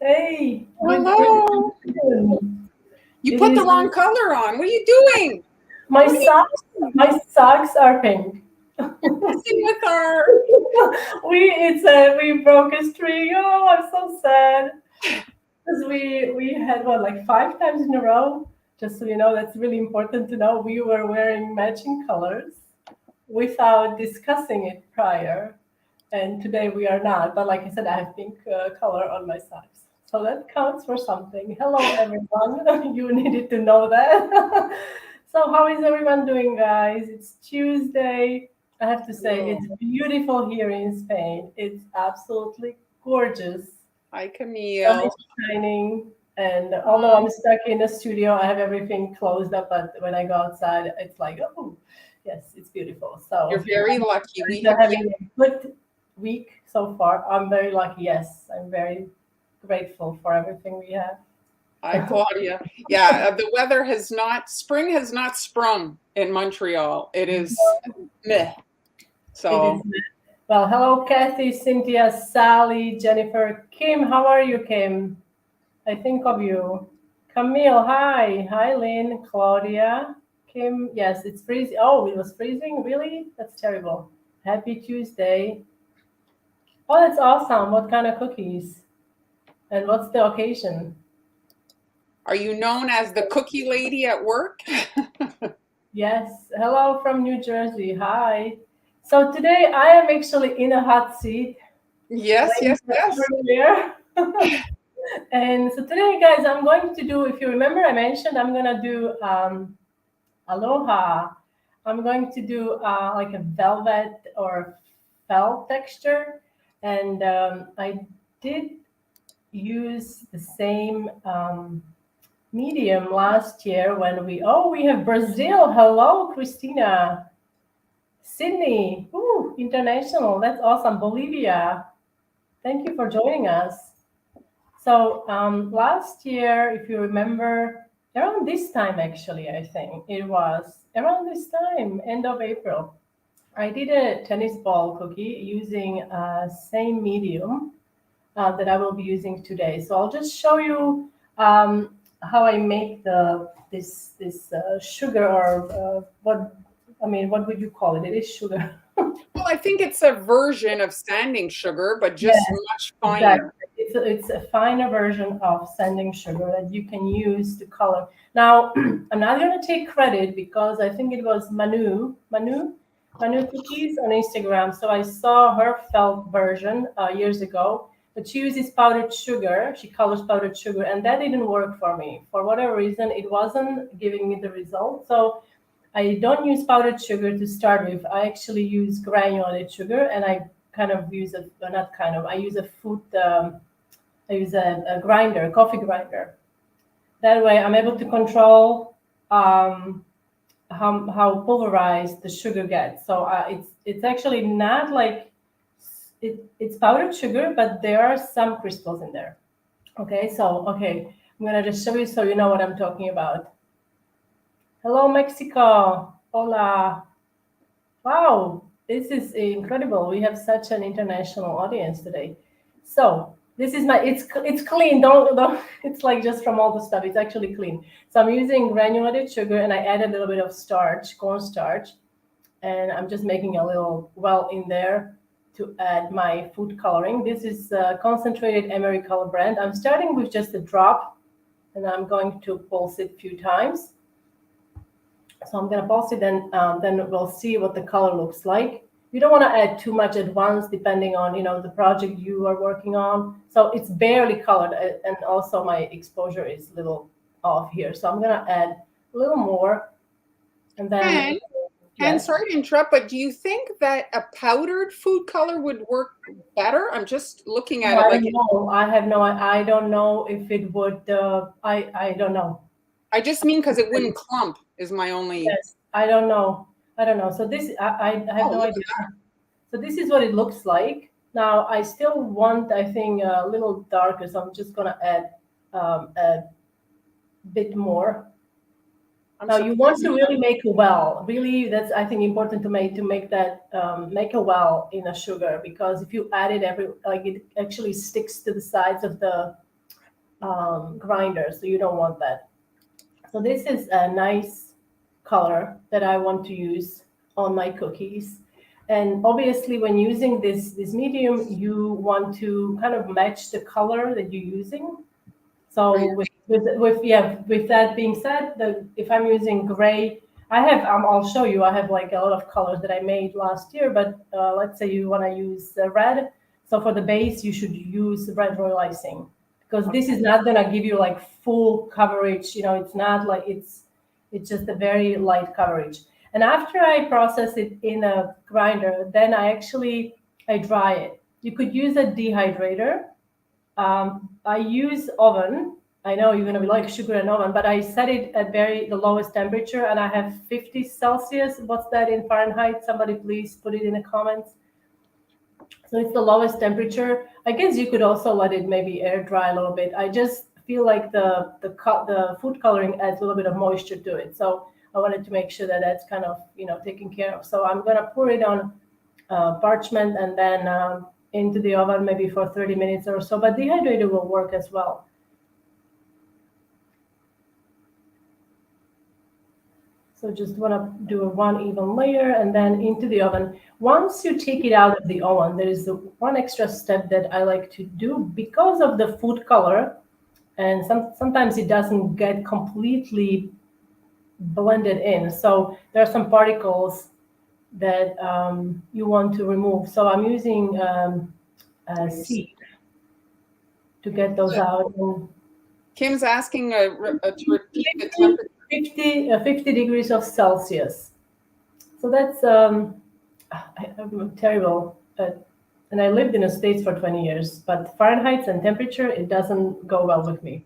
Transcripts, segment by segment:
Hey, good Hello. afternoon. You It put the is wrong color on. What are you doing? my What are you socks. doing? My socks are pink. You're messing with our. We broke a string. Oh, I'm so sad because we had what like 5 times in a row. Just so you know, that's really important to know. We were wearing matching colors without discussing it prior. And today we are not. But like I said, I have pink color on my socks, so that counts for something. Hello, everyone. You needed to know that. So, how is everyone doing, guys? It's Tuesday. I have to say, Oh, it's beautiful here in Spain. It's absolutely gorgeous. hi, Sun is Camille. shining, and although Um, I'm stuck in the studio, I have everything closed up. But when I go outside, it's like, oh, yes, it's beautiful. you're So very lucky. We you're have yet. having a good week so far. I'm very lucky. Yes, I'm very grateful for everything we have. Hi, Claudia. Yeah, the weather has not. Spring has not sprung in Montreal. It is meh. It is. So Well, hello, Kathy, Cynthia, Sally, Jennifer, Kim. How are you, Kim? I think of you. Camille, hi. Hi, Lynn, Claudia, Kim. Yes, it's freezing. Oh, it was freezing? Really? That's terrible. Happy Tuesday. Oh, that's awesome. What kind of cookies? And what's the occasion? are you known as the cookie lady at work? Yes, hello from New Jersey. Hi. So today I am actually in a hot seat, Yes, waiting yes, for yes. everywhere. And so today, guys, I'm going to do, if you remember, I mentioned I'm going to do aloha. I'm going to do like a velvet or felt texture. And I did use the same medium last year when we have Brazil. Hello, Christina. Sydney, ooh, international. That's awesome. Bolivia, thank you for joining us. So last year, if you remember, around this time, actually, I think it was around this time, end of April, I did a tennis ball cookie using same medium that I will be using today. So I'll just show you how I make this sugar or what I mean. What would you call it? It is sugar. Well, I think it's a version of standing sugar, but just Yes, much exactly. finer. It's a finer version of sanding sugar that you can use to color. Now, I'm not going to take credit because I think it was Manu Cookies on Instagram. So I saw her felt version years ago, but she uses powdered sugar. She colors powdered sugar, and that didn't work for me. For whatever reason, it wasn't giving me the result. So I don't use powdered sugar to start with. I actually use granulated sugar, and I kind of use a not kind of. I use a food. I use a grinder, a coffee grinder. That way, I'm able to control how pulverized the sugar gets. So it's actually not like it's powdered sugar, but there are some crystals in there. Okay, I'm gonna just show you so you know what I'm talking about. Hello, Mexico. Hola. Wow, this is incredible. We have such an international audience today. So this is my it's clean. Don't it's like just from all the stuff. It's actually clean. So I'm using granulated sugar and I add a little bit of starch, cornstarch, and I'm just making a little well in there to add my food coloring. This is concentrated emery color brand. I'm starting with just a drop, and I'm going to pulse it a few times. So I'm gonna pause it and then we'll see what the color looks like. You don't want to add too much at once, depending on the project you are working on. So it's barely colored, and also my exposure is a little off here. So I'm gonna add a little more, and then And And yes, sorry to interrupt, but do you think that a powdered food color would work better? I'm just looking at oh, it I like don't know. I have no. I don't know if it would. I don't know. I just mean because it wouldn't clump is my only. Yes, I don't know. I don't know. So this I have Oh, no look idea. at that. So this is what it looks like. Now I still want, I think, a little darker, so I'm just gonna add a bit more. I'm Now you want surprised. to really make a well. Really, that's I think important to make that make a well in a sugar because if you add it every like it actually sticks to the sides of the grinder, so you don't want that. So this is a nice color that I want to use on my cookies. And obviously, when using this medium, you want to kind of match the color that you're using. So with that being said, if I'm using gray, I have I'll show you. I have like a lot of colors that I made last year. But let's say you want to use red. So for the base, you should use red royal icing, because this is not gonna give you like full coverage. You know, it's not like it's just a very light coverage. And after I process it in a grinder, then I dry it. You could use a dehydrator. I use oven. I know you're gonna be like sugar and oven, but I set it at the lowest temperature, and I have 50 Celsius. What's that in Fahrenheit? Somebody please put it in the comments. So it's the lowest temperature. I guess you could also let it maybe air dry a little bit. I just feel like the food coloring adds a little bit of moisture to it. So I wanted to make sure that that's kind of taken care of. So I'm gonna pour it on parchment and then into the oven maybe for 30 minutes or so. But dehydrator will work as well. So just want to do a one even layer and then into the oven. Once you take it out of the oven, there is one extra step that I like to do because of the food color, and sometimes it doesn't get completely blended in. So there are some particles that you want to remove. So I'm using a sieve to get those out. And Kim's asking to repeat the temperature. 50 degrees of Celsius. So that's I'm terrible and I lived in the States for 20 years, but Fahrenheit and temperature, it doesn't go well with me.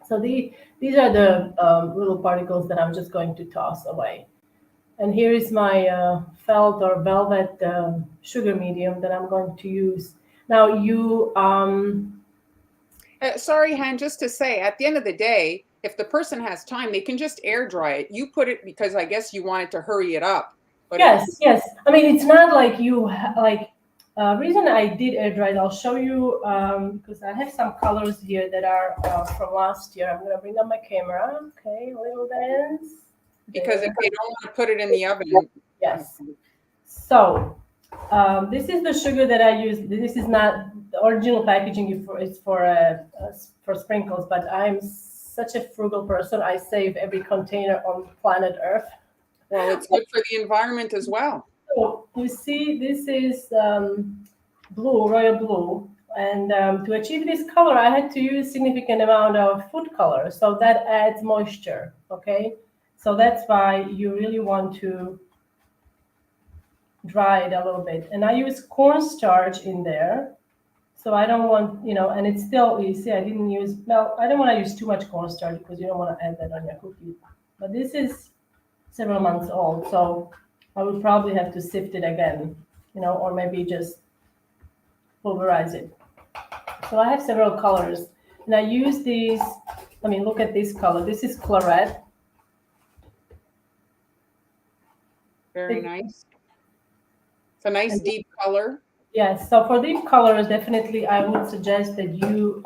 So these are the little particles that I'm just going to toss away. And here is my felt or velvet sugar medium that I'm going to use. Now sorry, Han, just to say, at the end of the day, if the person has time, they can just air dry it. You put it because I guess you wanted to hurry it up. But yes. I mean, it's not like reason I did air dry it, I'll show you because I have some colors here that are from last year. I'm going to bring up my camera. Okay, a little dance. Because if they don't want to put it in the oven. Yes. So this is the sugar that I use. This is not the original packaging. It's for sprinkles, but I'm such a frugal person. I save every container on planet Earth. Well, it's good for the environment as well. So you see, this is blue, royal blue. And to achieve this color, I had to use significant amount of food color. So that adds moisture, okay? So that's why you really want to dry it a little bit. And I use cornstarch in there. So I don't want, and it's still, you see, I didn't use, well, I don't want to use too much cornstarch because you don't want to add that on your cookie. But this is several months old, so I would probably have to sift it again, or maybe just pulverize it. So I have several colors, and I use these. I mean, look at this color. This is claret. Very nice. It's a nice deep color. Yes. So for deep colors, definitely, I would suggest that you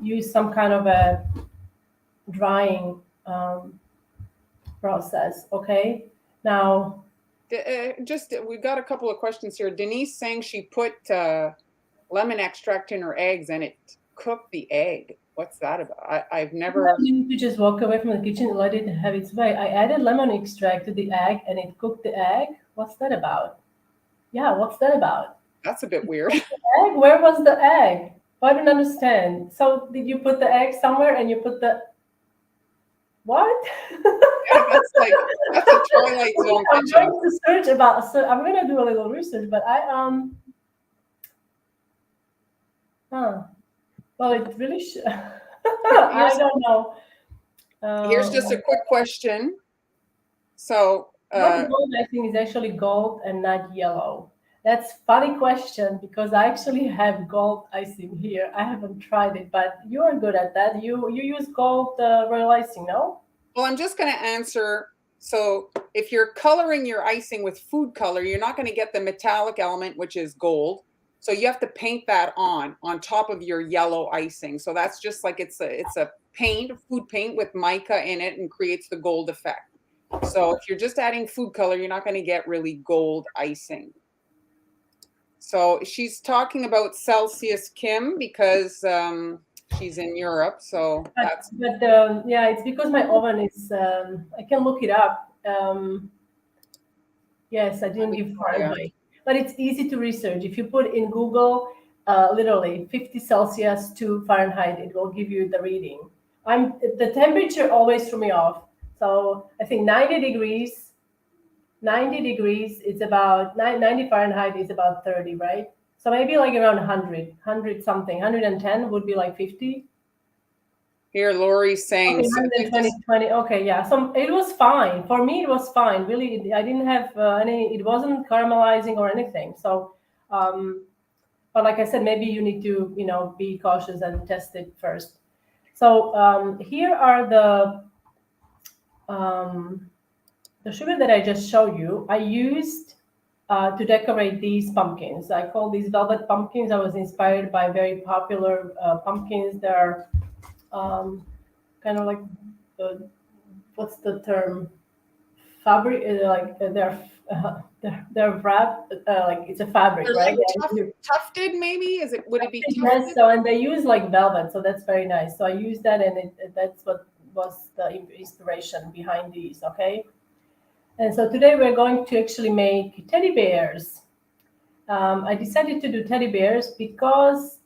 use some kind of a drying process. Okay. Now, we've got a couple of questions here. Denise saying she put lemon extract in her eggs and it cooked the egg. What's that about? I've never. You need to just walk away from the kitchen and let it have its way. I added lemon extract to the egg and it cooked the egg. What's that about? Yeah, what's that about? That's a bit weird. Egg? Where was the egg? I don't understand. So did you put the egg somewhere and you put the what? Yeah, that's a Twilight Zone. I'm going to search about. So I'm going to do a little research, but Well, it really should. I don't know. Here's just a quick question. So gold icing is actually gold and not yellow. That's funny question because I actually have gold icing here. I haven't tried it, but you are good at that. You use gold royal icing, no? Well, I'm just going to answer. So if you're coloring your icing with food color, you're not going to get the metallic element, which is gold. So you have to paint that on top of your yellow icing. So that's just like it's a paint, food paint with mica in it and creates the gold effect. So if you're just adding food color, you're not going to get really gold icing. So she's talking about Celsius Kim because she's in Europe. So that's. But yeah, it's because my oven is. I can look it up. Yes, I didn't give Fahrenheit, but it's easy to research. If you put in Google, literally 50 Celsius to Fahrenheit, it will give you the reading. The temperature always threw me off. So I think 90 degrees is about 90 Fahrenheit is about 30, right? So maybe like around 100 something, 110 would be like 50. Here, Lori's saying. Okay, 120, 20. Okay, yeah. So it was fine. For me, it was fine. Really, I didn't have it wasn't caramelizing or anything. So, but like I said, maybe you need to, be cautious and test it first. So here are the sugar that I just showed you. I used to decorate these pumpkins. I call these velvet pumpkins. I was inspired by very popular pumpkins. They're kind of like what's the term? Fabric, like they're wrapped, like it's a fabric, They're right? like tufted, maybe? Would it be tufted? Yes. So and they use like velvet, so that's very nice. So I used that, and that's what was the inspiration behind these. Okay. And so today we're going to actually make teddy bears. I decided to do teddy bears because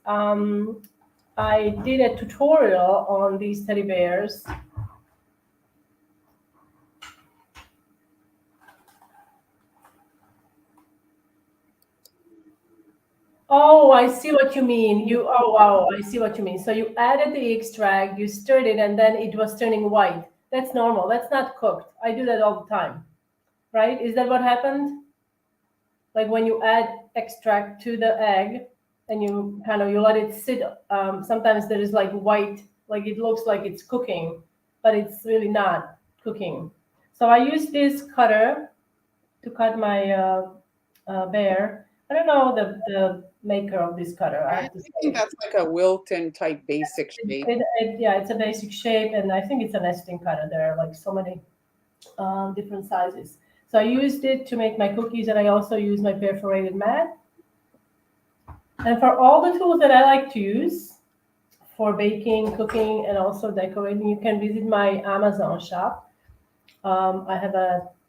I did a tutorial on these teddy bears. Oh, I see what you mean. Oh wow, I see what you mean. So you added the extract, you stirred it, and then it was turning white. That's normal. That's not cooked. I do that all the time, right? Is that what happened? Like when you add extract to the egg, and you let it sit. Sometimes there is like white, like it looks like it's cooking, but it's really not cooking. So I use this cutter to cut my bear. I don't know the maker of this cutter. I think that's like a Wilton type basic shape. Yeah, it's a basic shape, and I think it's a nesting cutter. There are like so many different sizes. So I used it to make my cookies, and I also use my perforated mat. And for all the tools that I like to use for baking, cooking, and also decorating, you can visit my Amazon shop. I have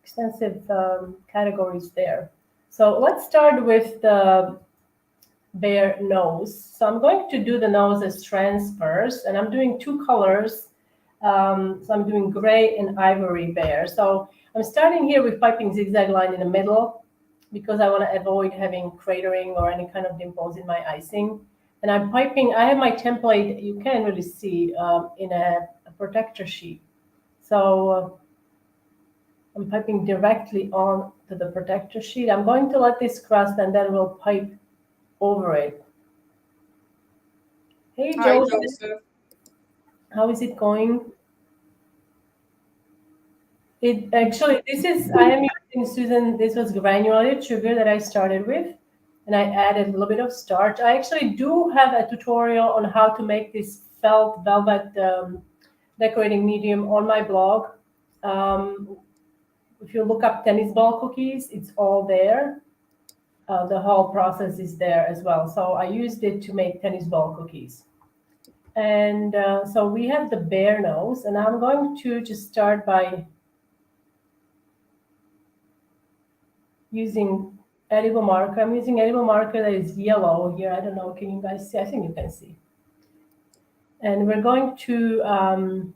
extensive categories there. So let's start with the bear nose. So I'm going to do the nose as strands first, and I'm doing two colors. So I'm doing gray and ivory bear. So I'm starting here with piping zigzag line in the middle because I want to avoid having cratering or any kind of dimples in my icing. And I'm piping, I have my template, you can't really see, in a protector sheet. So I'm piping directly on to the protector sheet. I'm going to let this crust and then we'll pipe over it. Hey, Joseph. How is it going? It actually, I am using, Susan, this was granulated sugar that I started with, and I added a little bit of starch. I actually do have a tutorial on how to make this felt velvet decorating medium on my blog. If you look up tennis ball cookies, it's all there. The whole process is there as well. So I used it to make tennis ball cookies. And so we have the bear nose, and I'm going to just start by using edible marker. I'm using edible marker that is yellow here. I don't know, can you guys see? I think you can see. And we're going to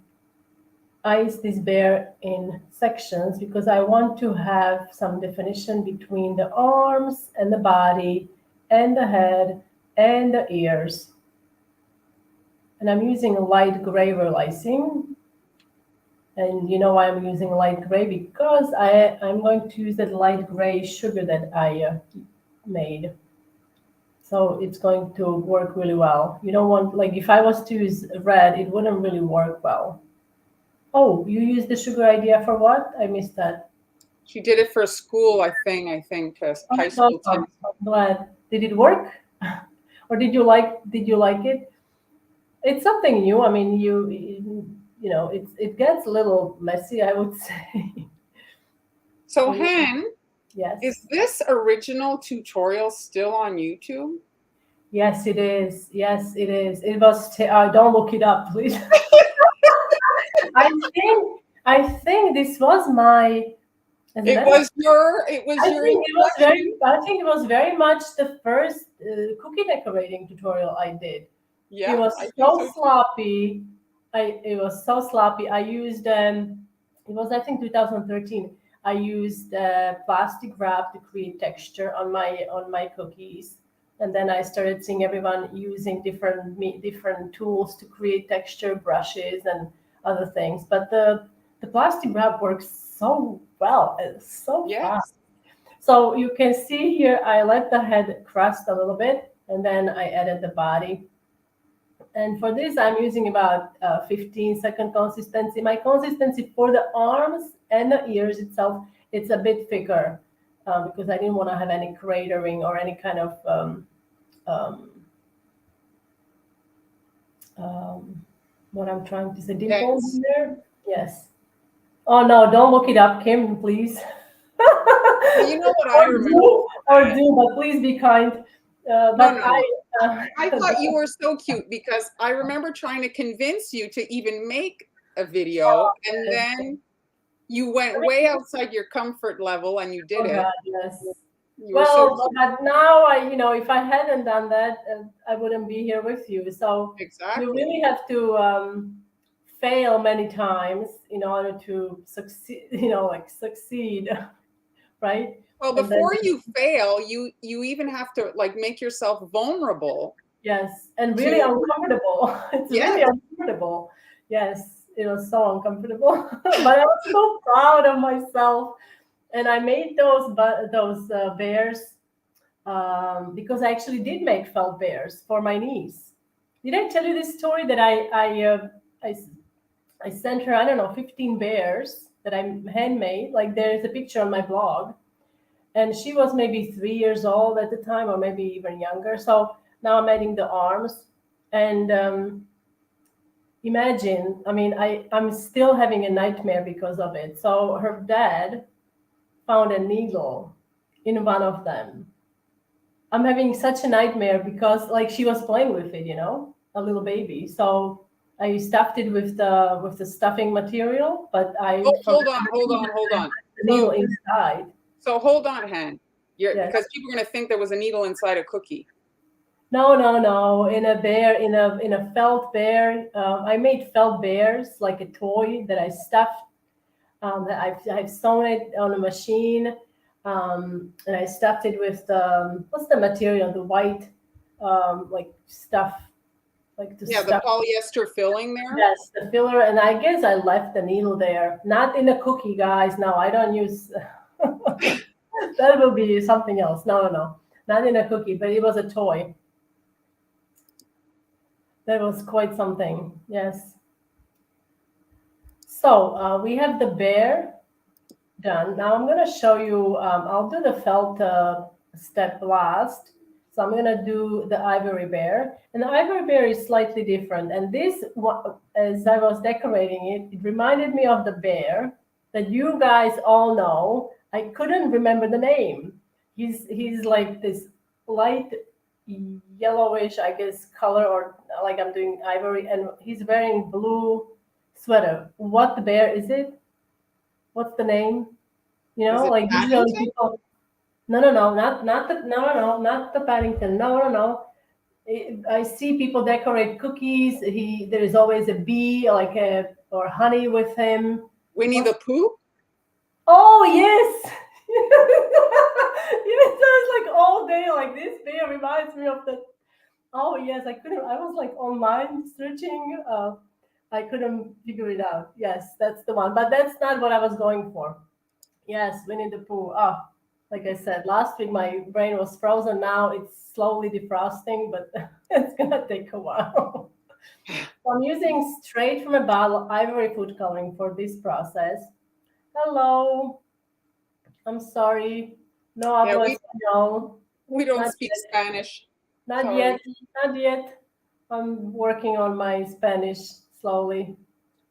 ice this bear in sections because I want to have some definition between the arms and the body and the head and the ears. And I'm using light gray royal icing. And you know why I'm using light gray? Because I'm going to use that light gray sugar that I made. So it's going to work really well. You don't want, like if I was to use red, it wouldn't really work well. Oh, you used the sugar idea for what? I missed that. She did it for school, I think, high school. I'm glad. Did it work? Or did you like it? It's something new. I mean, you know, it gets a little messy, I would say. So, When you, Hen, is yes. this original tutorial still on YouTube? Yes, it is. Yes, it is. It was. Don't look it up, please. I think this was my. As a It matter of, was your introduction. I think it was very much the first cookie decorating tutorial I did. It Yeah, was I think so so too. sloppy. It was so sloppy. I used it was I think 2013. I used plastic wrap to create texture on my cookies, and then I started seeing everyone using different tools to create texture, brushes, and other things. But the plastic wrap works so well. It's so fast. Yes. So you can see here, I let the head crust a little bit, and then I added the body. And for this, I'm using about 15-second consistency. My consistency for the arms and the ears itself, it's a bit thicker because I didn't want to have any cratering or any kind of um, um, what I'm trying to say, dimples Dance. in there. Yes. Oh no, don't look it up, Kim, please. Well, you know what I remember, Or Hen? do, but please be kind. No, But no, no. I, I thought you were so cute because I remember trying to convince you to even make a video, and then you went way outside your comfort level and you did oh it. God, yes. You were so Well, cute. but now if I hadn't done that, I wouldn't be here with you. So you Exactly. really have to fail many times in order to succeed. Like succeed, right? Well, And then before you fail, you even have to like make yourself vulnerable yes, and really to uncomfortable. It's really yes. uncomfortable. Yes, it was so uncomfortable, but I was so proud of myself. And I made those bears because I actually did make felt bears for my niece. Did I tell you this story that I I sent her, I don't know, 15 bears that I handmade? Like there's a picture on my blog, and she was maybe 3 years old at the time, or maybe even younger. So now I'm adding the arms, and imagine, I mean, I'm still having a nightmare because of it. So her dad found a needle in one of them. I'm having such a nightmare because like she was playing with it, a little baby. So I stuffed it with the stuffing material, but I Oh, forgot hold on. the needle inside. So hold on, Hen. You're Yes. because people are gonna think there was a needle inside a cookie. No, no, no. In a felt bear. I made felt bears like a toy that I stuffed. That I've sewn it on a machine, and I stuffed it with the what's the material? The white like stuff like to Yeah, the stuff. polyester filling there. Yes, the filler, and I guess I left the needle there. Not in the cookie, guys. No, I don't use. That will be something else. No, no, no, not in a cookie, but it was a toy. That was quite something. Yes. So we have the bear done. Now I'm going to show you. I'll do the felt step last. So I'm going to do the ivory bear, and the ivory bear is slightly different. And this, as I was decorating it, it reminded me of the bear that you guys all know. I couldn't remember the name. He's like this light yellowish, I guess, color, or like I'm doing ivory, and he's wearing blue sweater. What bear is it? What's the name? Is it Like usually Paddington? people. No, no, no, not the Paddington. No, no, no. I see people decorate cookies. There is always a bee, like a or honey with him. Winnie What's the Pooh? Oh yes. Yes, I was like all day like this bear reminds me of the. Oh yes, I couldn't. I was like online searching. I couldn't figure it out. Yes, that's the one, but that's not what I was going for. Yes, Winnie the Pooh. Ah, like I said, last week my brain was frozen. Now it's slowly defrosting, but it's gonna take a while. So I'm using straight from a bottle ivory food coloring for this process. Hello, I'm sorry. No Yeah, hablo español. we don't Not speak yet. Spanish. Not So yet. Not yet. I'm working on my Spanish slowly,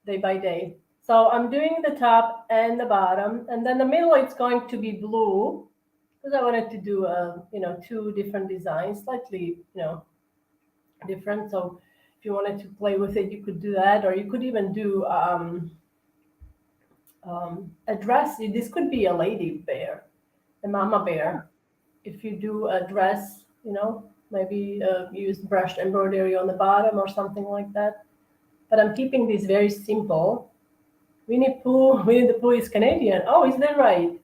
day by day. So I'm doing the top and the bottom, and then the middle it's going to be blue because I wanted to do two different designs, slightly different. So if you wanted to play with it, you could do that, or you could even do a dress. This could be a lady bear, a mama bear. If you do a dress, maybe use brushed embroidery on the bottom or something like that. But I'm keeping this very simple. Winnie the Pooh is Canadian. Oh, is that right?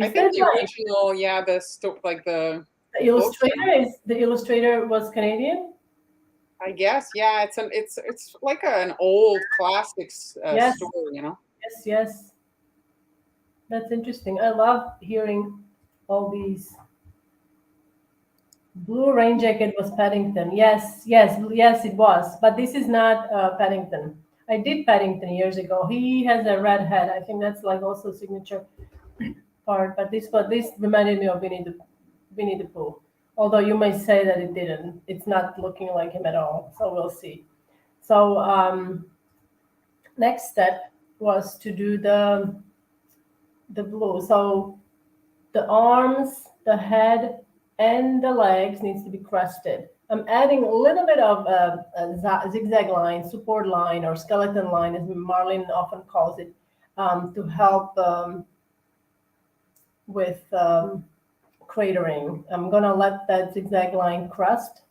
I Is think that the right? original, yeah, like the books. The illustrator was Canadian. I guess, yeah, it's like an old classics Yes, story, you know. yes, yes. That's interesting. I love hearing all these. Blue rain jacket was Paddington. Yes, yes, yes, it was. But this is not Paddington. I did Paddington years ago. He has a red head. I think that's like also signature part. But this reminded me of Winnie the Pooh. Although you may say that it didn't. It's not looking like him at all. So we'll see. So next step was to do the blue. So the arms, the head, and the legs needs to be crusted. I'm adding a little bit of a zigzag line, support line, or skeleton line, as Marlene often calls it, to help with cratering. I'm gonna let that zigzag line crust.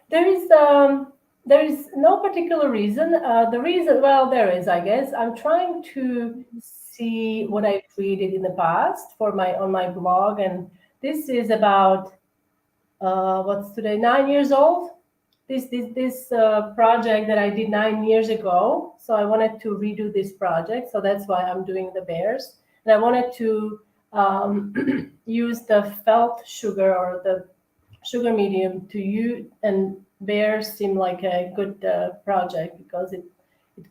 There is no particular reason. The reason, well, there is, I guess. I'm trying to see what I created in the past for my on my blog, and this is about what's today 9 years old. This project that I did 9 years ago. So I wanted to redo this project. So that's why I'm doing the bears, and I wanted to use the felt sugar or the sugar medium to you, and bears seem like a good project because it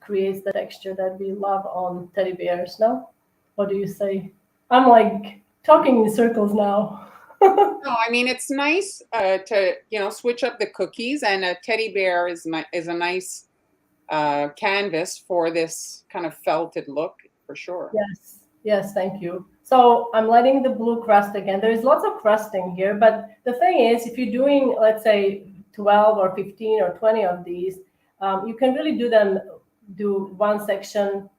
creates the texture that we love on teddy bears. No, what do you say? I'm like talking in circles now. No, I mean it's nice to switch up the cookies, and a teddy bear is a nice canvas for this kind of felted look for sure. Yes, yes, thank you. So I'm letting the blue crust again. There is lots of crusting here, but the thing is, if you're doing, let's say, 12 or 15 or 20 of these, you can really do one section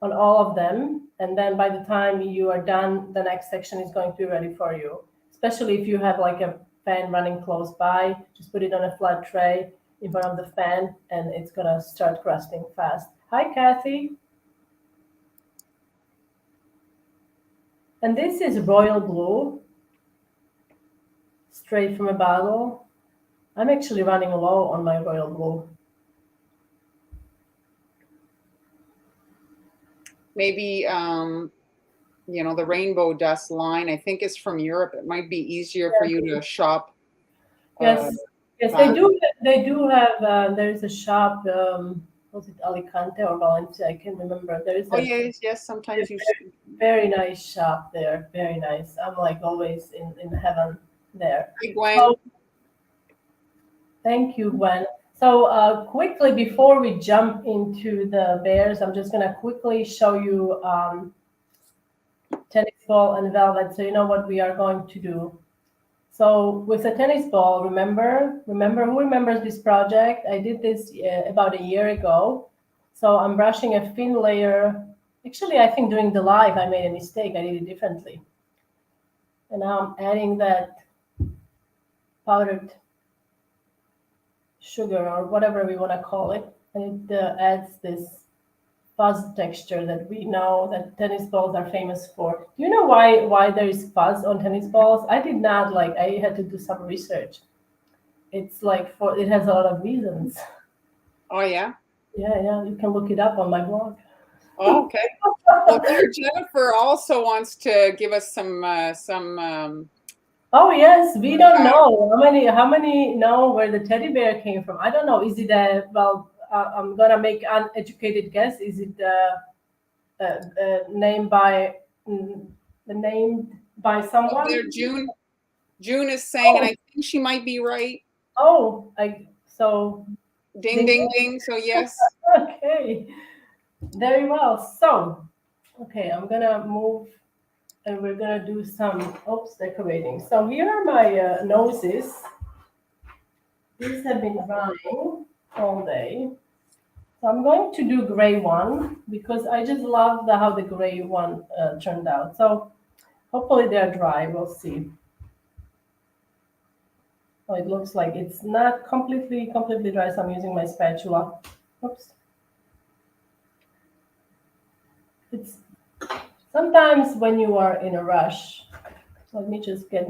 on all of them, and then by the time you are done, the next section is going to be ready for you. Especially if you have like a fan running close by, just put it on a flat tray in front of the fan, and it's gonna start crusting fast. Hi, Kathy. And this is royal blue, straight from a bottle. I'm actually running low on my royal blue. Maybe the rainbow dust line, I think, is from Europe. It might be easier for you to shop. Yes, yes, they do. They do have. There is a shop. Was it Alicante or Valencia? I can't remember. There is Oh a yes. Sometimes you. very nice shop there. Very nice. I'm like always in heaven there. Hey, Gwen. So, thank you, Gwen. So quickly before we jump into the bears, I'm just gonna quickly show you tennis ball and velvet, so you know what we are going to do. So with the tennis ball, remember who remembers this project? I did this about a year ago. So I'm brushing a thin layer. Actually, I think during the live, I made a mistake. I did it differently. And now I'm adding that powdered sugar or whatever we want to call it. And it adds this fuzz texture that we know that tennis balls are famous for. Do you know why there is fuzz on tennis balls? I did not like. I had to do some research. It's like it has a lot of reasons. Oh yeah. Yeah. You can look it up on my blog. Oh, okay. Well, here Jennifer also wants to give us some. Oh yes, we don't know how many know where the teddy bear came from. I don't know. Is it I'm gonna make an educated guess. Is it named by someone? There, June. June is saying, and Oh. I think she might be right. Oh, so Ding, ding, ding. So yes. okay, very well. So, okay, I'm gonna move, and we're gonna do some decorating. So here are my noses. These have been drying all day. So I'm going to do gray one because I just love how the gray one turned out. So hopefully they're dry. We'll see. Oh, it looks like it's not completely dry, so I'm using my spatula. Oops. It's sometimes when you are in a rush, let me just get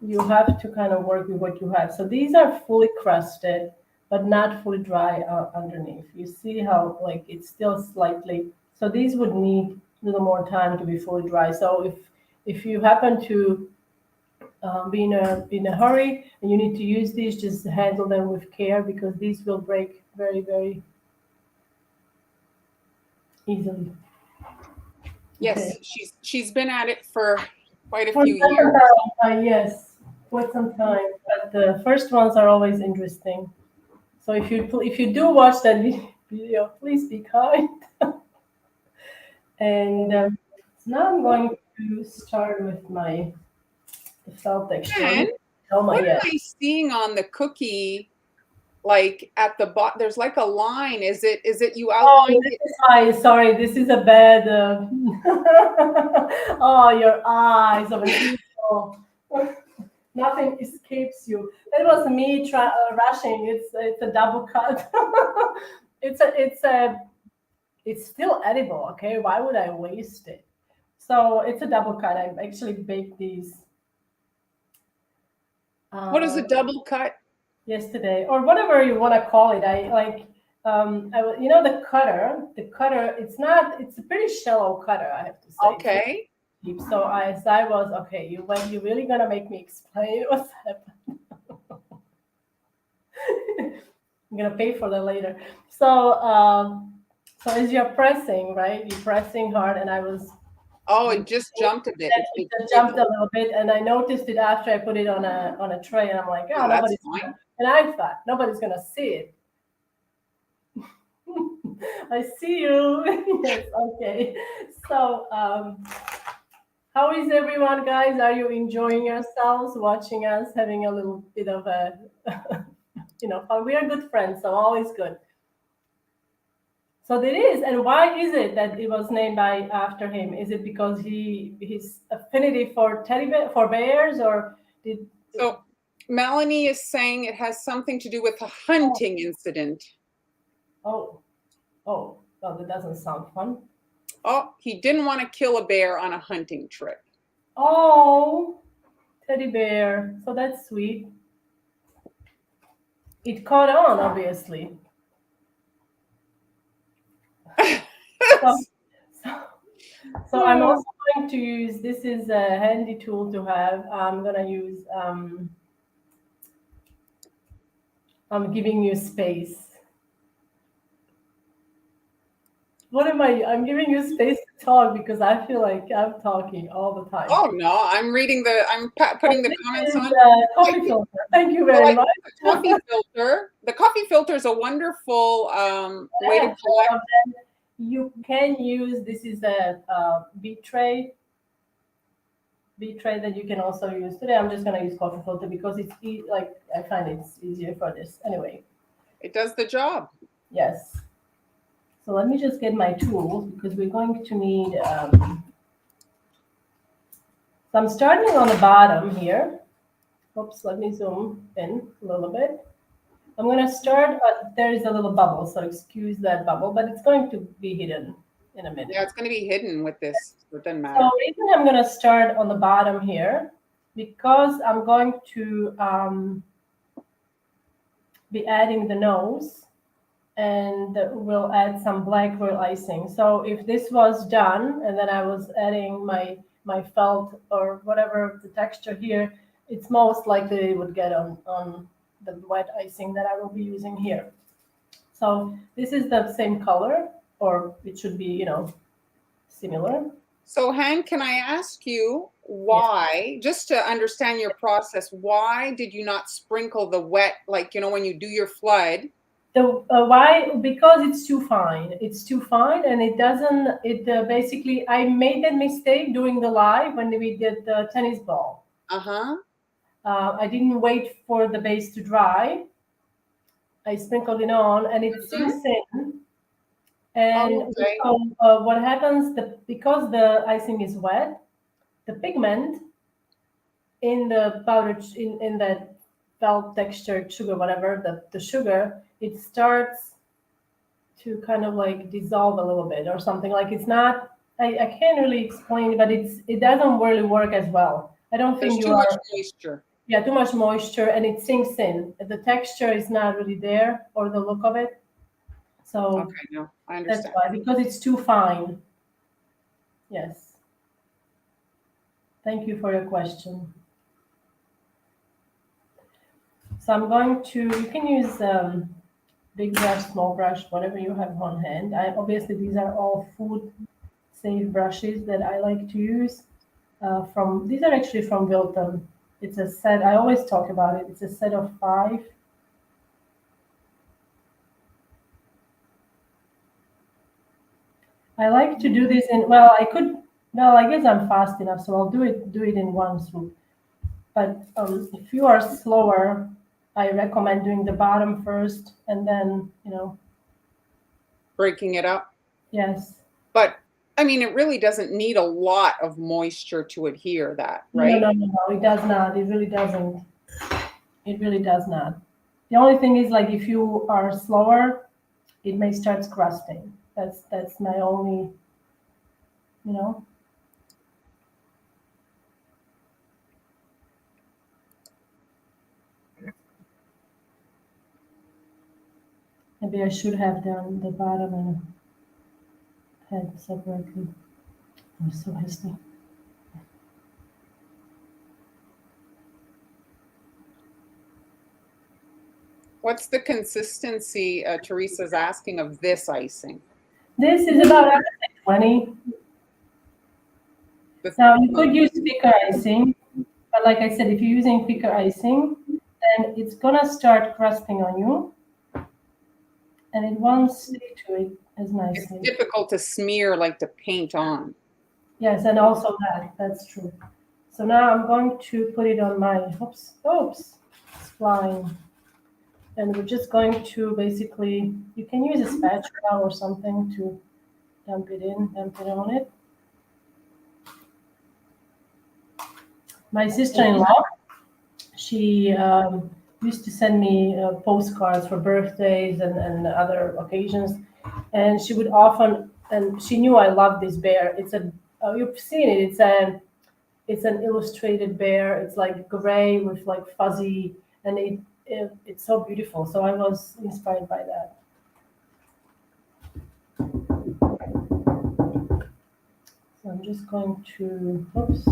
you have to kind of work with what you have. So these are fully crusted, but not fully dry underneath. You see how like it's still slightly, so these would need a little more time to be fully dry. So if you happen to be in a hurry and you need to use these, just handle them with care because these will break very easily. Yes, Okay. she's been at it for quite a For few second years. time, yes, quite some time. But the first ones are always interesting. So if you do watch that video, please be kind. And so now I'm going to start with my the felt texture. And Oh my what am yes. I seeing on the cookie? Like at the bottom, there's like a line. Is it you Oh, outlined this it? is my sorry. This is a bad. Oh, your eyes of an evil. Nothing escapes you. That was me rushing. It's a double cut. It's still edible. Okay, why would I waste it? So it's a double cut. I actually baked these What is a uh, double cut? yesterday, or whatever you want to call it. I like you know the cutter. The cutter. It's not. It's a pretty shallow cutter. I have to say. It's not Okay. deep. So as I was okay, you really gonna make me explain what's happening? I'm gonna pay for that later. So as you're pressing, right? You're pressing hard, and I was. Oh, it just jumped a bit. It just jumped a little bit, and I noticed it after I put it on a tray, and I'm like, oh, Oh, that's nobody's fine. gonna. And I thought nobody's gonna see it. I see you. Yes, okay. So, how is everyone, guys? Are you enjoying yourselves, watching us, having a little bit of a, fun? We are good friends, so all is good. So it is, and why is it that it was named after him? Is it because his affinity for for bears, or did? So Melanie is saying it has something to do with a hunting incident. Oh, oh, well, that doesn't sound fun. Oh, he didn't want to kill a bear on a hunting trip. Oh, teddy bear. So that's sweet. It caught on, obviously. So, so, so I'm also going to use, this is a handy tool to have. I'm going to use, I'm giving you space. What am I? I'm giving you space to talk because I feel like I'm talking all the time. Oh no, I'm reading I'm putting the comments on. Coffee filter. Thank you So very I much. think the coffee filter. The coffee filter is a wonderful way to collect. You can use, this is a bead tray that you can also use. Today I'm just going to use coffee filter because it's like I find it's easier for this anyway. It does the job. Yes. So let me just get my tools because we're going to need. So I'm starting on the bottom here. Oops, let me zoom in a little bit. I'm going to start. There is a little bubble, so excuse that bubble, but it's going to be hidden in a minute. Yeah, it's going to be hidden with this. So it doesn't matter. So the reason I'm going to start on the bottom here because I'm going to be adding the nose and we'll add some black royal icing. So if this was done and then I was adding my felt or whatever the texture here, it's most likely it would get on the white icing that I will be using here. So this is the same color, or it should be, similar. So, Han, can I ask you why, just to understand your process, why did you not sprinkle the wet, like, when you do your flood? The why? Because it's too fine. It's too fine, and it doesn't. It basically, I made that mistake during the live when we did the tennis ball. Uh-huh. I didn't wait for the base to dry. I sprinkled it on, and it sinks in. And Okay. so, what happens? Because the icing is wet, the pigment in the powder in that felt textured sugar, whatever the sugar, it starts to kind of like dissolve a little bit or something. Like it's not. I can't really explain, but it doesn't really work as well. I don't There's think you too much are. moisture. Yeah, too much moisture, and it sinks in. The texture is not really there, or the look of it. So Okay, no, I that's understand. why, because it's too fine. Yes. Thank you for your question. So I'm going to, you can use big brush, small brush, whatever you have on hand. Obviously, these are all food safe brushes that I like to use. These are actually from Wilton. It's a set, I always talk about it. It's a set of 5. I like to do this I guess I'm fast enough, so I'll do it in one swoop. But if you are slower, I recommend doing the bottom first and then, Breaking it up. yes. But I mean, it really doesn't need a lot of moisture to adhere that, No, no, right? no, no, no, it does not. It really doesn't. It really does not. The only thing is like if you are slower, it may start crusting. That's my only, you know. Maybe I should have done the bottom and head separately. I'm so hasty. What's the consistency, Teresa's asking, of this icing? This is about, I would say, 20. Now you could use thicker icing, but like I said, if you're using thicker icing, then it's gonna start crusting on you, and it won't stick to it as It's nicely. difficult to smear like to paint on. Yes, and also that's true. So now I'm going to put it on my, oops, it's flying. And we're just going to basically, you can use a spatula or something to dump it on it. My sister-in-law, she used to send me postcards for birthdays and other occasions, and she would often, and she knew I loved this bear. You've seen it. It's an illustrated bear. It's like gray with like fuzzy, and it's so beautiful. So I was inspired by that. So I'm just going to, oops.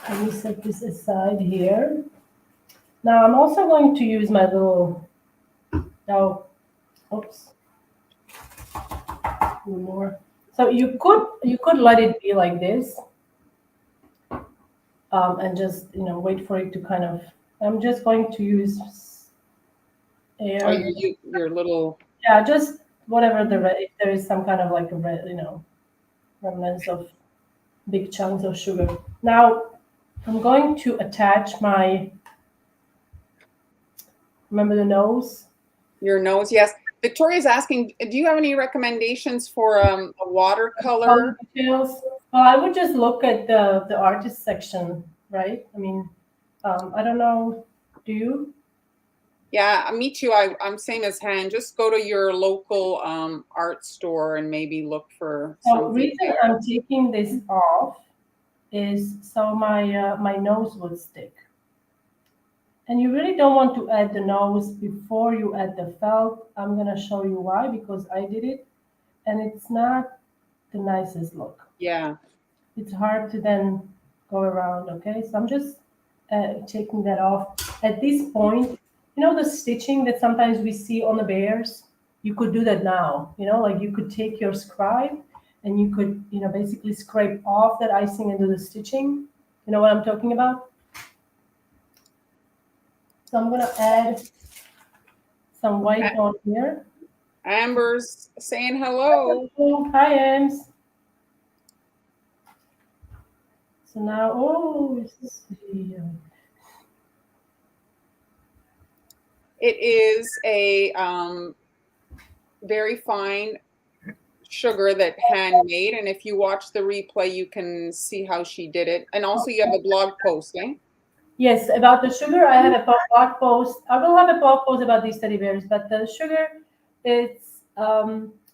Let me set this aside here. Now I'm also going to use my little, oops, a little more. So you could let it be like this, and just wait for it to kind of. I'm just going to use air. Oh, your little. Yeah, just whatever if there is some kind of like a red, remnants of big chunks of sugar. Now I'm going to attach remember the nose? Your nose, yes. Victoria's asking, do you have any recommendations for a watercolor? Color details. Well, I would just look at the artist section, right? I mean, I don't know. Do you? Yeah, me too. I'm same as Han. Just go to your local art store and maybe look for So something reason there. I'm taking this off is so my nose would stick. And you really don't want to add the nose before you add the felt. I'm gonna show you why, because I did it, and it's not the nicest look. Yeah. It's hard to then go around. Okay, so I'm just taking that off. At this point, the stitching that sometimes we see on the bears. You could do that now, like you could take your scribe and you could, basically scrape off that icing and do the stitching. You know what I'm talking about? So I'm going to add some white on here. Amber's saying hello. Hi, Ems. So now, it is a very fine sugar that handmade, and if you watch the replay, you can see how she did it. And also, you have a blog post, eh? Yes, about the sugar, I have a blog post. I will have a blog post about these teddy bears, but the sugar, it's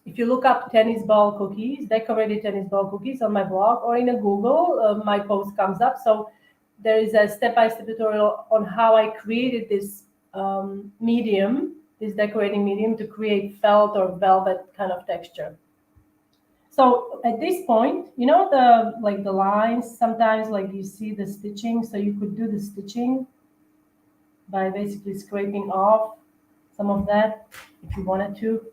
if you look up tennis ball cookies, decorated tennis ball cookies on my blog or in a Google, my post comes up. So there is a step-by-step tutorial on how I created this medium, this decorating medium, to create felt or velvet kind of texture. So at this point, the lines, sometimes like you see the stitching, so you could do the stitching by basically scraping off some of that if you wanted to.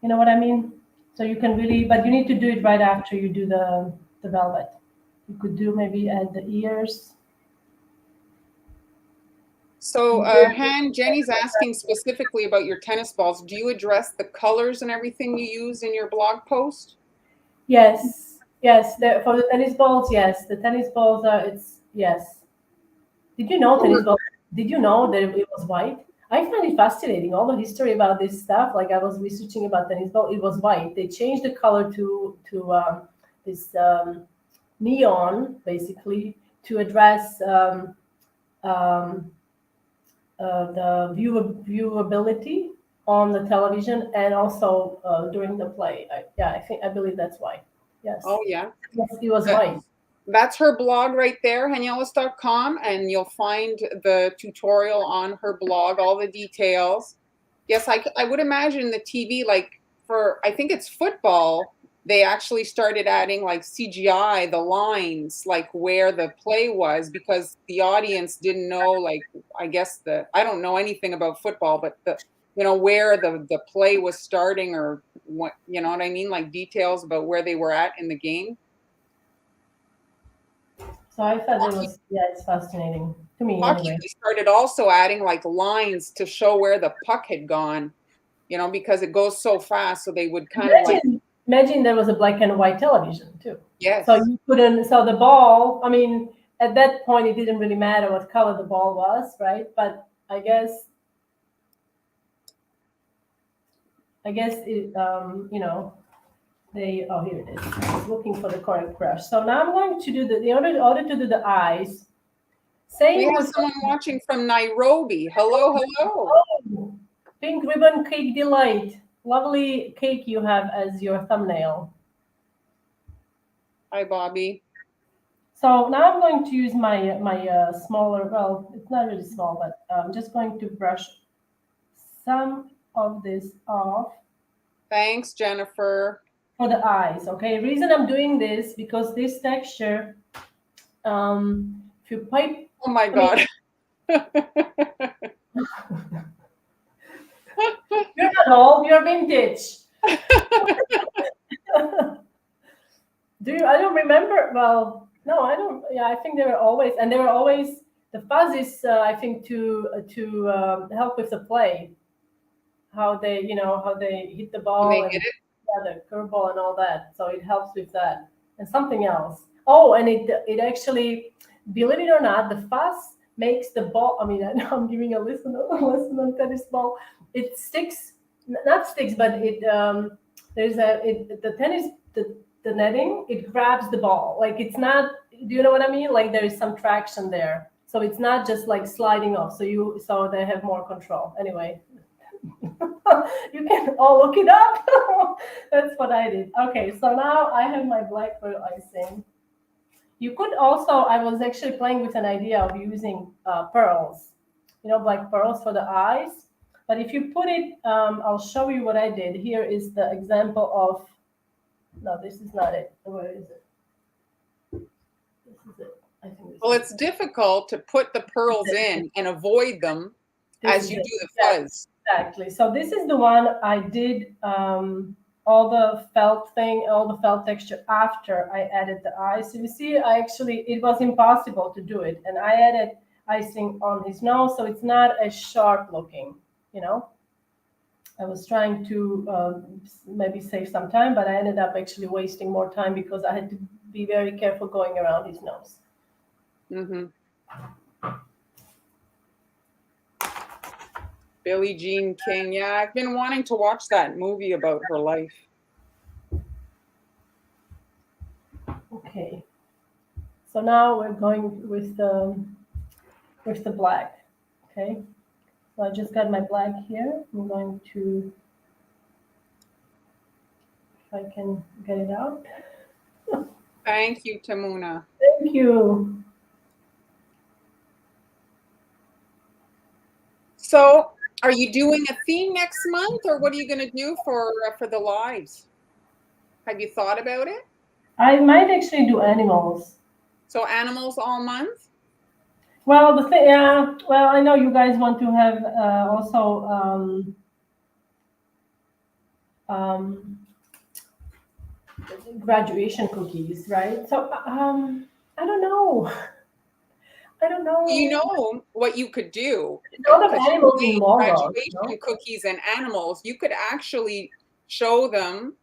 You know what I mean? So you can really, but you need to do it right after you do the velvet. You could do maybe at the ears. So, Jenny's asking specifically about your tennis balls. Do you address the colors and everything you use in your blog post? Yes. For the tennis balls, yes. The tennis balls yes. Did you know tennis balls? Did you know that it was white? I find it fascinating, all the history about this stuff. Like I was researching about tennis ball, it was white. They changed the color to this neon, basically, to address the viewability on the television and also during the play. I believe that's why. Yes. Oh, yeah. It was white. That's her blog right there, hanielas.com, and you'll find the tutorial on her blog, all the details. Yes, I would imagine the TV, like I think it's football, they actually started adding like CGI, the lines, like where the play was, because the audience didn't know, like, I guess I don't know anything about football, but where the play was starting, or what, you know what I mean? Like details about where they were at in the game. So I thought it's fascinating to me. Hockey, anyway. They started also adding like lines to show where the puck had gone, because it goes so fast. So they would kind of like. Imagine there was a black and white television too. Yes. So you couldn't, so the ball, I mean, at that point, it didn't really matter what color the ball was, right? But I guess it, here it is. I was looking for the correct brush. So now I'm going to do in order to do the eyes. We have someone watching from Nairobi. Hello. Oh, Pink Ribbon Cake Delight. Lovely cake you have as your thumbnail. Hi, Bobby. So now I'm going to use my smaller, well, it's not really small, but I'm just going to brush some of this off. Thanks, Jennifer. For the eyes, okay? Reason I'm doing this, because this texture, if you pipe. Oh my God. You're not old, you're vintage. I don't remember. Well, no, I don't. Yeah, I think they were always, the fuzz is, I think, to help with the play. How they hit the ball and the curveball and all that. So it helps with that. And something else. Oh, and it actually, believe it or not, the fuzz makes the ball. I mean, I know I'm giving a lesson on tennis ball. It sticks, not sticks, but it there's the tennis the netting. It grabs the ball. Like it's not. Do you know what I mean? Like there is some traction there. So it's not just like sliding off. So they have more control. Anyway. You can all look it up. That's what I did. Okay, so now I have my black pearl icing. You could also, I was actually playing with an idea of using pearls, black pearls for the eyes. But if you put it, I'll show you what I did. Here is the example of, no, this is not it. Where is it? This is it. I think well, it's difficult to put the pearls in and avoid them as you do the fuzz. Exactly. So this is the one I did all the felt thing, all the felt texture after I added the ice. So you see, it was impossible to do it, and I added icing on his nose, so it's not as sharp looking. You know, I was trying to maybe save some time, but I ended up actually wasting more time because I had to be very careful going around his nose. Mm-hmm. Billie Jean King. Yeah, I've been wanting to watch that movie about her life. Okay. So now we're going with the black. Okay. So I just got my black here. I'm going to, if I can get it out. Thank you, Tamuna. Thank you. So, are you doing a theme next month, or what are you going to do for the lives? Have you thought about it? I might actually do animals. So, animals all month? Well, the thing, yeah. Well, I know you guys want to have also um, graduation cookies, right? So I don't know. I don't You know. know what you could do, A lot of because you animals made involved, you know? graduation cookies and animals. You could actually show them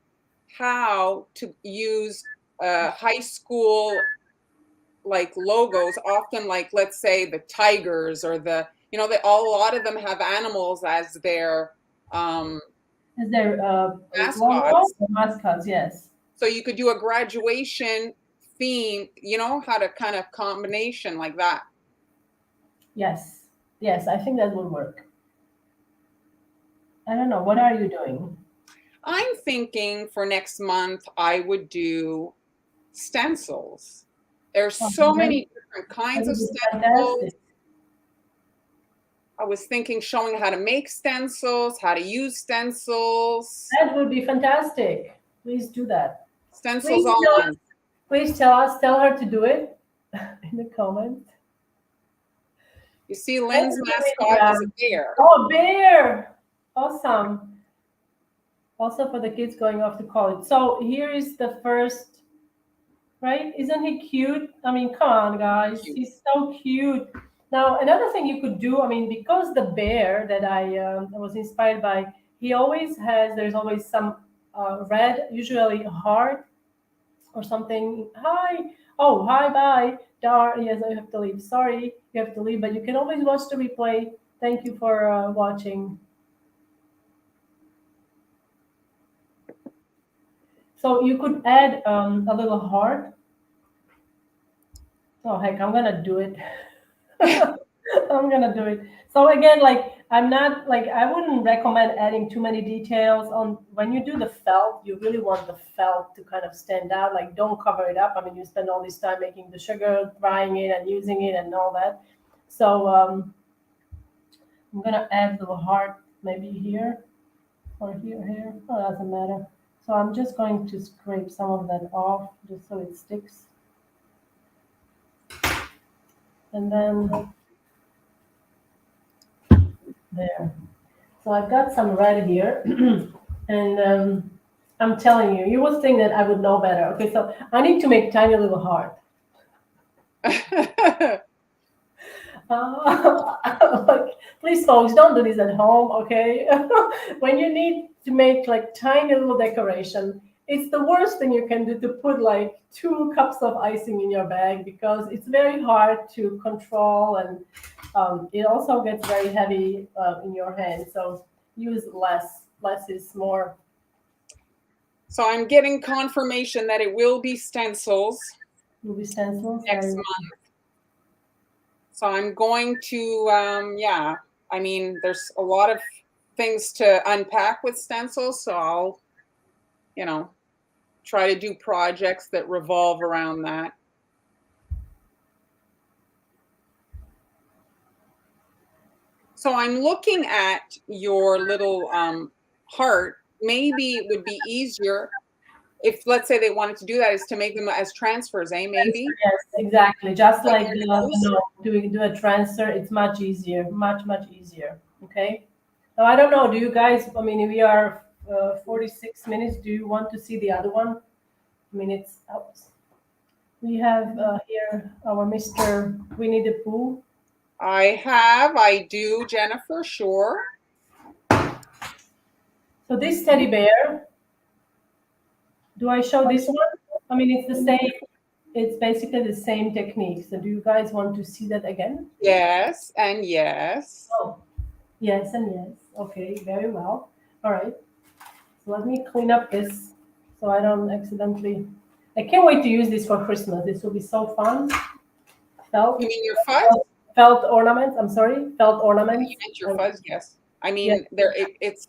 how to use high school like logos, often like, let's say, the tigers or a lot of them have animals as their Is there logo? mascots. Mascots, yes. So you could do a graduation theme, how to kind of combination like that. Yes. Yes, I think that would work. I don't know. What are you doing? I'm thinking for next month, I would do stencils. There's Oh, so that, many different that kinds of would be stencils. fantastic. I was thinking showing how to make stencils, how to use stencils, That would be fantastic. Please do that. stencils Please all tell us. month. Please tell her to do it in the comments. You see, Thank Lynn's you, mascot is a Linda. bear. Oh, bear! Awesome. Also for the kids going off to college. So here is the first, right? Isn't he cute? I mean, come on, guys. Cute. He's so cute. Now, another thing you could do, I mean, because the bear that I was inspired by, there's always some red, usually heart or something. Hi. Oh, hi, bye. Darn, yes, I have to leave. Sorry, you have to leave, but you can always watch the replay. Thank you for watching. So you could add a little heart. Oh, heck, I'm gonna do it. I'm gonna do it. So again, like I'm not like I wouldn't recommend adding too many details on when you do the felt. You really want the felt to kind of stand out. Like don't cover it up. I mean, you spend all this time making the sugar, drying it, and using it, and all that. So I'm gonna add a little heart maybe here or here. Oh, doesn't matter. So I'm just going to scrape some of that off just so it sticks. And then there. So I've got some red here, and I'm telling you, you would think that I would know better. Okay, so I need to make tiny little heart. Like, please, folks, don't do this at home, okay? When you need to make like tiny little decoration, it's the worst thing you can do to put like 2 cups of icing in your bag because it's very hard to control and it also gets very heavy in your hand. So use less. Less is more. So I'm getting confirmation that it will be stencils Movie stencils. next month. So I'm going to, I mean, there's a lot of things to unpack with stencils. So I'll, try to do projects that revolve around that. So I'm looking at your little heart. Maybe it would be easier if, let's say, they wanted to do that, is to make them as transfers, maybe? Yes, exactly. Just Like like do a transfer, it's much easier, much easier. Okay. Now, I don't know. Do you guys? I mean, we are 46 minutes. Do you want to see the other one? I mean, it's out. We have here our Mr. Winnie the Pooh. I do, Jennifer, sure. So this teddy bear. Do I show this one? I mean, it's the same. It's basically the same technique. So do you guys want to see that again? Yes, and yes. Oh, yes and yes. Okay, very well. All right. So let me clean up this so I don't accidentally. I can't wait to use this for Christmas. This will be so fun. Felt, You mean your fuzz? felt ornaments. I'm sorry, felt ornaments. You meant your fuzz, yes. I mean, Yes. it's.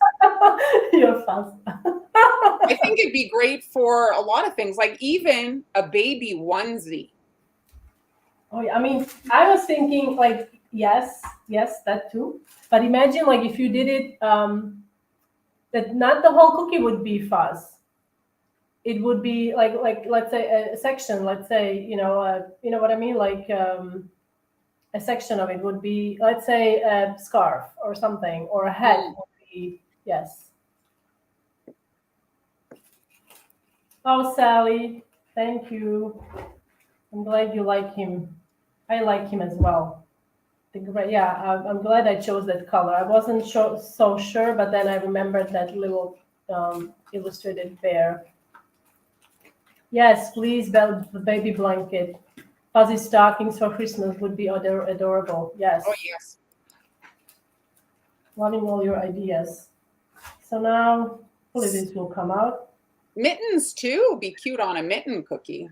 You're fast. I think it'd be great for a lot of things, like even a baby onesie. Oh yeah, I mean, I was thinking like yes, that too. But imagine like if you did it, that not the whole cookie would be fuzz. It would be like let's say a section. Let's say you know what I mean, like a section of it would be, let's say, a scarf or something, or a hat would be, yes. Oh, Sally, thank you. I'm glad you like him. I like him as well. Yeah, I'm glad I chose that color. I wasn't so sure, but then I remembered that little illustrated bear. Yes, please, the baby blanket. Fuzzy stockings for Christmas would be adorable. Yes. Oh, yes. Loving all your ideas. So now, hopefully this will come out. Mittens too. Be cute on a mitten cookie.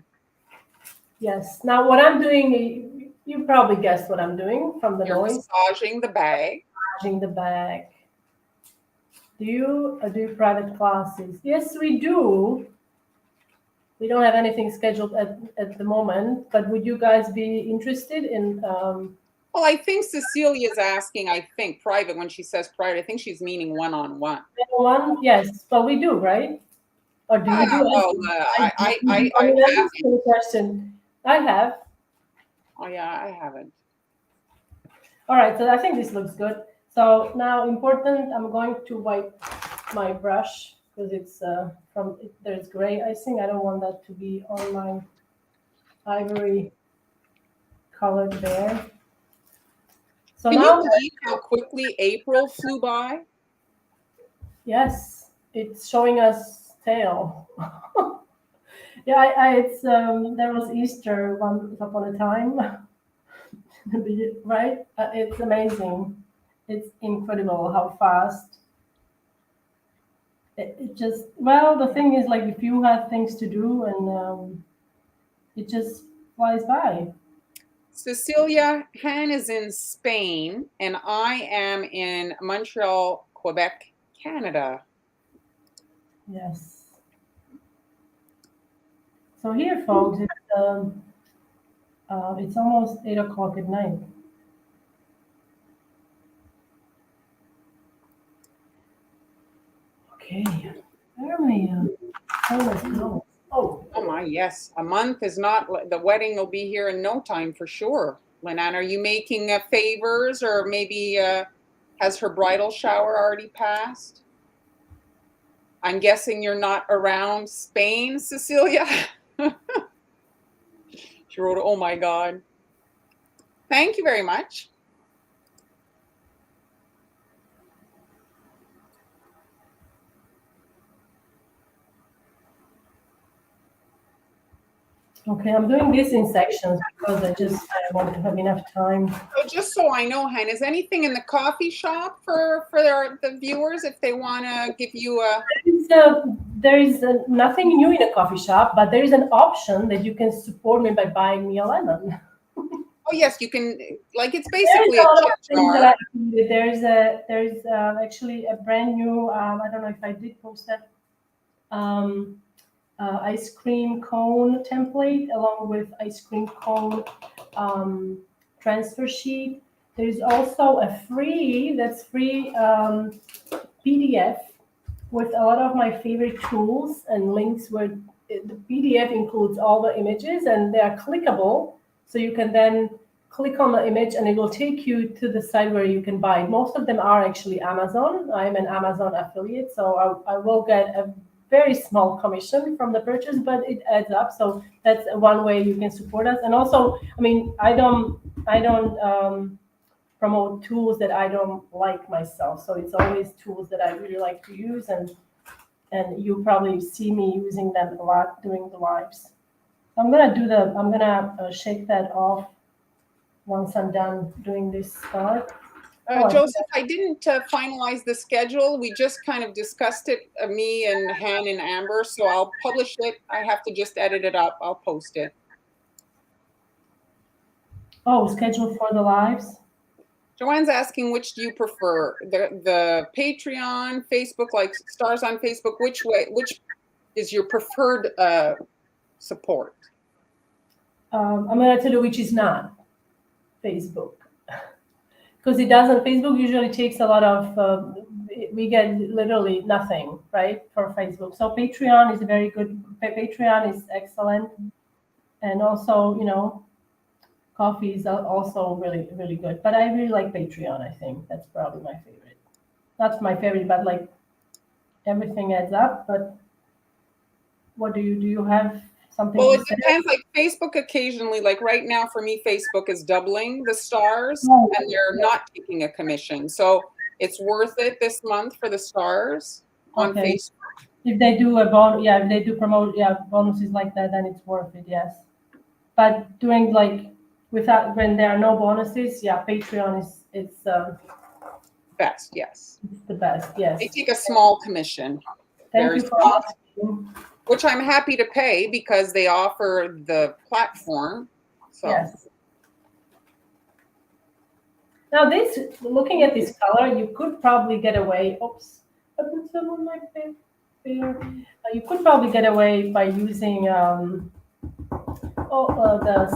Yes. Now what I'm doing, you probably guessed what I'm doing from the You're noise. massaging the bag. Massaging the bag. Do you do private classes? Yes, we do. We don't have anything scheduled at the moment, but would you guys be interested in? Well, I think Cecilia's asking, I think, private. When she says private, I think she's meaning one-on-one. One? Yes. Well, we do, right? Or do you do? Well, I haven't. Good question. I have. Oh, yeah, I haven't. All right, so I think this looks good. So now important, I'm going to wipe my brush because it's there's gray icing. I don't want that to be on my ivory colored bear. So Can now, you believe how quickly April flew by? yes, it's showing us tail. Yeah, it's there was Easter once upon a time, right? It's amazing. It's incredible how fast. It just, well, the thing is, like, if you have things to do and it just flies by. Cecilia, Han is in Spain, and I am in Montreal, Quebec, Canada. Yes. So here, folks, it's almost 8 o'clock at night. Okay. Where am I? Let's go. Oh my, yes. A month is not, the wedding will be here in no time for sure. Lenan, are you making favors, or maybe has her bridal shower already passed? I'm guessing you're not around Spain, Cecilia? She wrote, oh my God. Thank you very much. Okay, I'm doing this in sections because I want to have enough time. So just so I know, Han, is anything in the coffee shop for the viewers if they want to give you a... There is nothing new in a coffee shop, but there is an option that you can support me by buying me a lemon. Oh yes, you can, like, it's basically a chit jar. There's actually a brand new, I don't know if I did post that, ice cream cone template along with ice cream cone transfer sheet. There's also a free PDF with a lot of my favorite tools and links where the PDF includes all the images and they are clickable. So you can then click on the image and it will take you to the site where you can buy it. Most of them are actually Amazon. I'm an Amazon affiliate, so I will get a very small commission from the purchase, but it adds up. So that's one way you can support us. And also, I mean, I don't promote tools that I don't like myself. So it's always tools that I really like to use, and you probably see me using them a lot during the lives. I'm gonna shake that off once I'm done doing this part. Joseph, I didn't finalize the schedule. We just kind of discussed it, me and Han and Amber. So I'll publish it. I have to just edit it up. I'll post it. Oh, schedule for the lives? Joanne's asking, which do you prefer? The Patreon, Facebook, like stars on Facebook, which is your preferred support? I'm going to tell you which is not Facebook. Because it doesn't, Facebook usually takes a lot of, we get literally nothing, right, for Facebook. So Patreon is very good. Patreon is excellent. And also, you know, coffee is also really, really good. But I really like Patreon, I think. That's probably my favorite. Not my favorite, but like everything adds up. But what do you have something Well, to it say? depends. Like Facebook occasionally, like right now for me, Facebook is doubling the stars and they're not taking a commission. So it's worth it this month for the stars on Facebook. If they do a bonus, yeah, if they do promote, yeah, bonuses like that, then it's worth it, yes. But doing like without, when there are no bonuses, yeah, Patreon is it's best, yes. It's the best, yes. They take a small commission. Thank you for asking. Which I'm happy to pay because they offer the platform. So. Yes. Now this, looking at this color, you could probably get away. Oops, I put someone like that there. You could probably get away by using the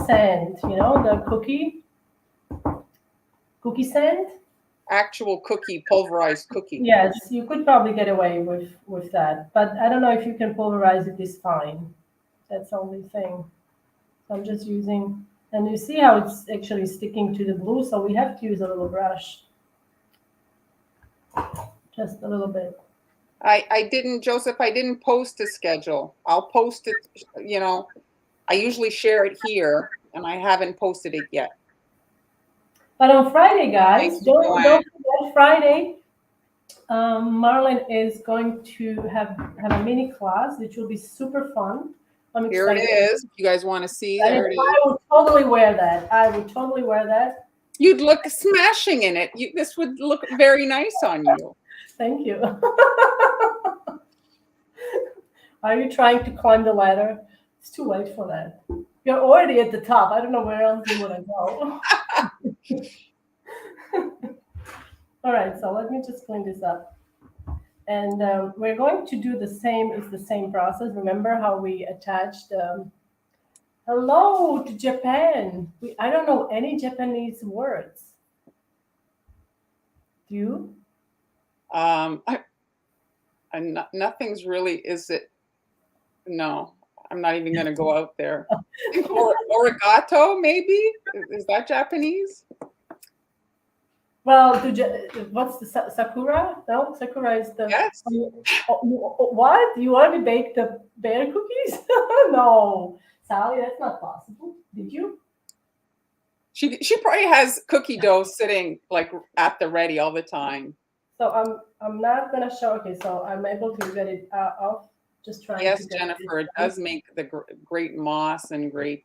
sand. You know, the cookie sand. Actual cookie, pulverized cookie. Yes, you could probably get away with that, but I don't know if you can pulverize it this fine. That's the only thing. So I'm just using, and you see how it's actually sticking to the blue, so we have to use a little brush. Just a little bit. I didn't, Joseph, I didn't post a schedule. I'll post it, you know, I usually share it here, and I haven't posted it yet. But on Friday, guys, don't forget Friday, Marlon is going to have a mini class, which will be super fun. I'm excited. Here it is. If you guys want to see, there it is. I would totally wear that. I would totally wear that. You'd look smashing in it. This would look very nice on you. Thank you. Are you trying to climb the ladder? It's too late for that. You're already at the top. I don't know where else you want to go. All right, so let me just clean this up. And we're going to do the same, it's the same process. Remember how we attached, hello to Japan. I don't know any Japanese words. Do you? Nothing's really, is it? No, I'm not even going to go out there. Origato, maybe? Is that Japanese? Well, what's the sakura? No, sakura is the. Yes. What? You want to bake the bear cookies? No, Sally, that's not possible. Did you? She probably has cookie dough sitting like at the ready all the time. So I'm not gonna show. Okay, so I'm able to get it off. Just trying. Yes, Jennifer, it does make the great moss and great.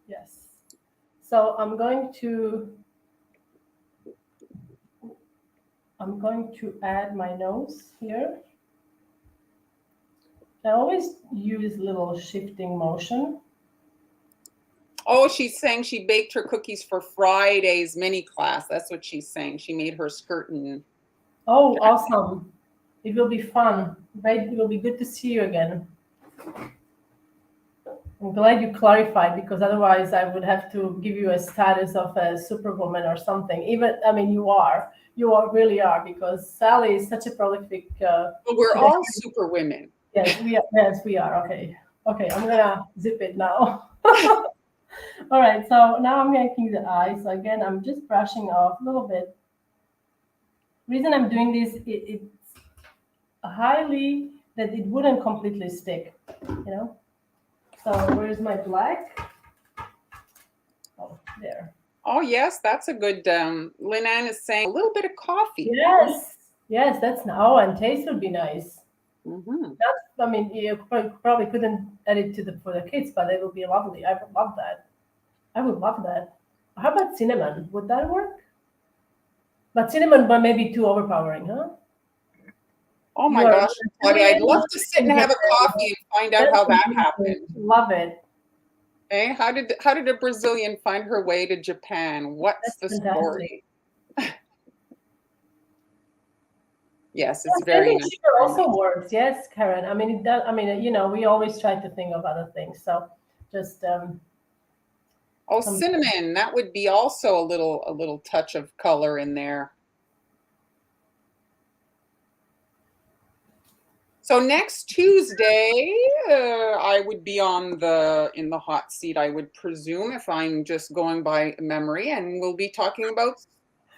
Yes. So I'm going to add my nose here. I always use little shifting motion. Oh, she's saying she baked her cookies for Friday's mini class. That's what she's saying. She made her skirt and. Oh, awesome. It will be fun. Right? It will be good to see you again. I'm glad you clarified, because otherwise I would have to give you a status of a superwoman or something. Even, I mean, you really are, because Sally is such a prolific. Well, we're all super women. Yes, we are. Yes, we are. Okay. Okay, I'm gonna zip it now. All right, so now I'm making the eyes. So again, I'm just brushing off a little bit. Reason I'm doing this, it's highly that it wouldn't completely stick, you know. So where's my black? Oh, there. Oh, yes, that's a good, Lynn Ann is saying a little bit of coffee. Yes, yes, that's now. Oh, and taste would be nice. Mm-hmm. That's, I mean, you probably couldn't add it to the for the kids, but it would be lovely. I would love that. I would love that. How about cinnamon? Would that work? But cinnamon, but maybe too overpowering, huh? Oh You my are gosh, Claudia, I'd love to sit and have a Japan. coffee and find out how that happened. Love it. Okay, how did a Brazilian find her way to Japan? What's the That's fantastic. story? Yes, Yeah, it's very nice. sugar also works. Yes, Karen. I mean, it does. I mean, you know, we always try to think of other things. So just Oh, cinnamon. That would be also a little touch of color in there. So next Tuesday, I would be in the hot seat, I would presume, if I'm just going by memory, and we'll be talking about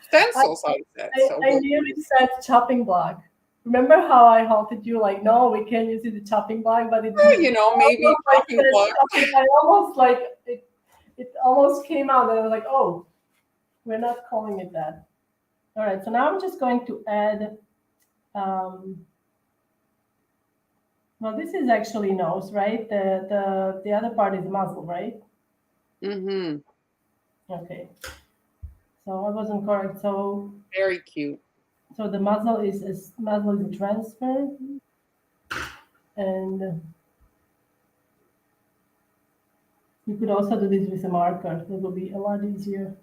stencils. I nearly said chopping block. Remember how I halted you? Like, no, we can't use the chopping block, but it. You know, maybe chopping block. I almost like it. It almost came out, and I was like, oh, we're not calling it that. All right. So now I'm just going to add. Well, this is actually nose, right? The other part is muzzle, right? Mm-hmm. Okay. So I wasn't correct. So very cute. So the muzzle is a transfer, and you could also do this with a marker. It will be a lot easier.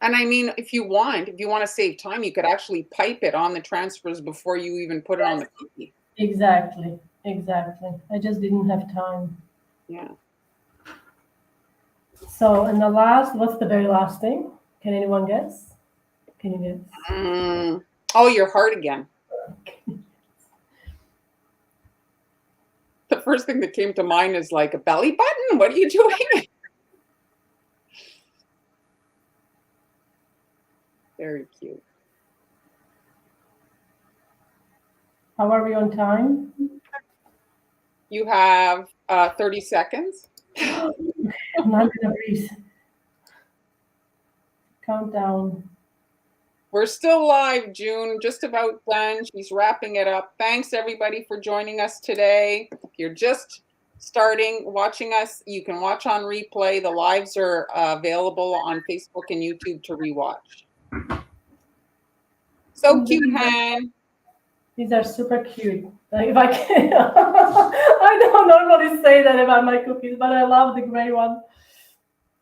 And I mean, if you want to save time, you could actually pipe it on the transfers before you even put it on the cookie. Exactly. I just didn't have time. Yeah. So, and what's the very last thing? Can anyone guess? Can you guess? Oh, your heart again. The first thing that came to mind is like a belly button. What are you doing? Very cute. How are we on time? You have 30 seconds. I'm not gonna breathe. Countdown. We're still live, June, just about done. She's wrapping it up. Thanks, everybody, for joining us today. If you're just watching us, you can watch on replay. The lives are available on Facebook and YouTube to rewatch. So cute, Han. These are super cute. If I can, I don't normally say that about my cookies, but I love the gray one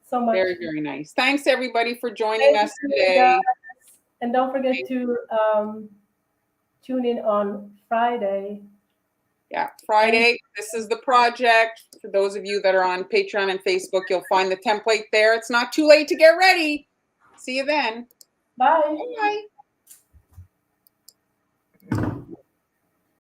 so much. Very, very nice. Thanks, everybody, for joining us today. And don't forget to tune in on Friday. Yeah, Friday. This is the project. For those of you that are on Patreon and Facebook, you'll find the template there. It's not too late to get ready. See you then. Bye. Bye.